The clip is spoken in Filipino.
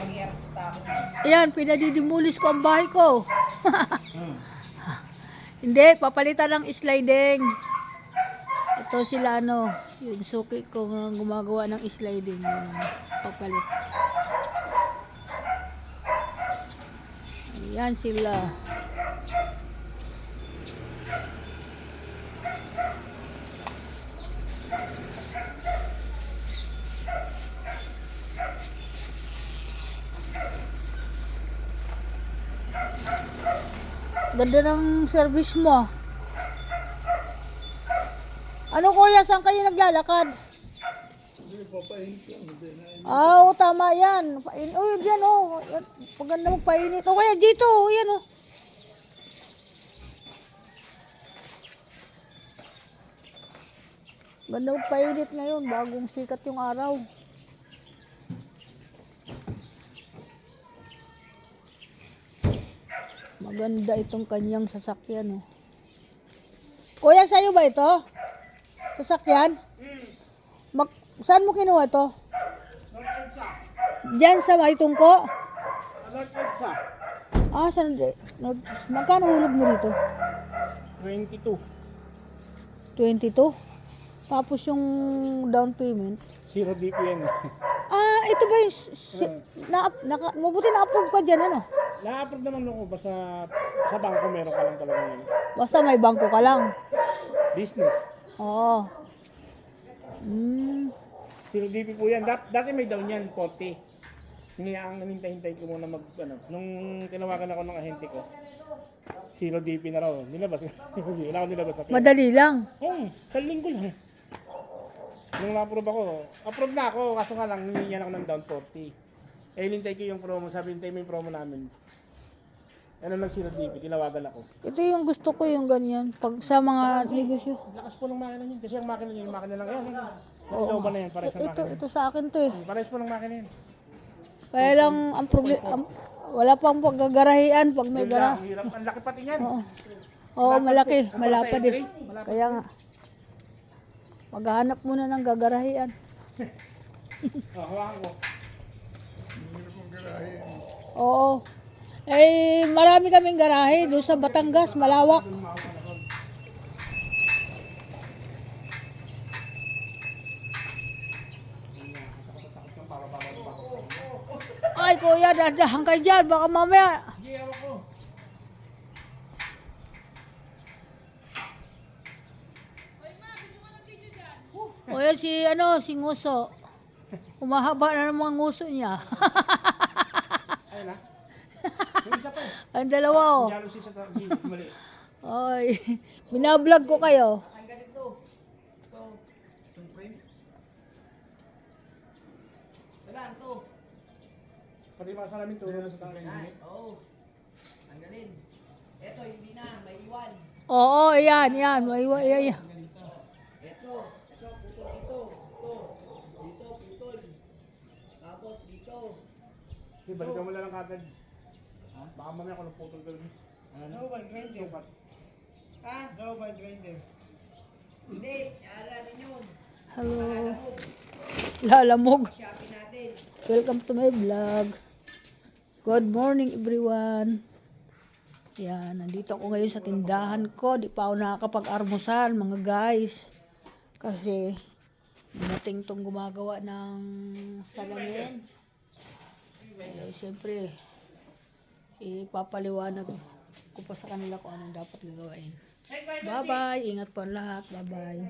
mag-i-artista ako. Ayan, pinadidimulis ko ang bahay ko. Hindi, papalitan ng sliding. Ito sila ano, yung suki ko nga gumagawa ng sliding. Yun, papalit. Ayan sila. Ganda ng service mo. Ano kuya, saan kayo naglalakad? Oo, tama yan. Oh, yan oh. Paganda magpainit. O kaya dito, yan oh. Ganda magpainit ngayon, bagong sikat yung araw. Maganda itong kanyang sasakyan oh. Kuya, sa'yo ba ito? Sasakyan? Saan mo kinuha ito? Diyan sa may tungko? Ah, saan? Magkano hulog mo dito? 22. 22? Tapos yung down payment? 0 DPN. Ah, ito ba yung... mabuti na-approve ka dyan, ano? Na-approve naman ako. Basta sa bangko meron ka lang talaga yun. Basta may bangko ka lang. Business. Oo. 0 DP po yan. Dati may down yan, 40. Hinihintay ko muna nung tinawagan ako ng ahente ko, 0 DP na raw. Nilabas. Wala ko nilabas sa pera. Madali lang. Oo, sa linggo lang. Nung na-approve ako, approve na ako. Kaso nga lang, hiningihan ako ng down 40. Hinintay ko yung promo. Sabi, hintay mo yung promo namin. Ano lang 0 DP, tinawagan ako. Ito yung gusto ko, yung ganyan. Pag sa mga negosyo. Lakas po ng makina niyan. Kasi ang makina niya, yung makina lang. Ayan, Oo ba na yan? Pares na makina. Ito sa akin to eh. Pares po ng makina yan. Kaya lang ang problema, wala pang paggagarahian pag may gara. Ang hirap, ang laki pati niyan. Oo, malaki. Malapad eh. Kaya nga. Maghahanap muna ng gagarahian. Hawakan ko. Oo. Eh, marami kaming garahe doon sa Batangas, malawak. Ay, kuya, dadahan kayo dyan. Baka mamaya. Sige, hawak ko. Kuya, si Nguso. Umahaba na ng mga nguso niya. Ayun na. Yung isa pa. Ang dalawa oh. Yalo siya sa mali. Ay, binablog ko kayo. Ang ganito. Ito. Itong frame. Wala, ito. Pati mga salamin tulong na sa tangin. Oo. Ang galing. Ito, hindi na. May iwan. Oo, ayan. Ayan. Ito. Ito, putol dito. Ito. Dito, putol. Tapos dito. Di, balikan mo lang kagad. Baka mamaya ako naputol ka rin. Ano ba yung grinder? Ha? Ano ba yung grinder? Hindi. Ara din yun. Hello. Alamog. Lalamog. Shopee natin. Welcome to my vlog. Good morning everyone. Yan, nandito ako ngayon sa tindahan ko. Di pa ako nakakapag-armusal mga guys. Kasi dumating tong gumagawa ng salamin. Eh, siyempre, ipapaliwanag ko pa sa kanila kung anong dapat gagawin. Bye-bye. Ingat po ang lahat. Bye-bye.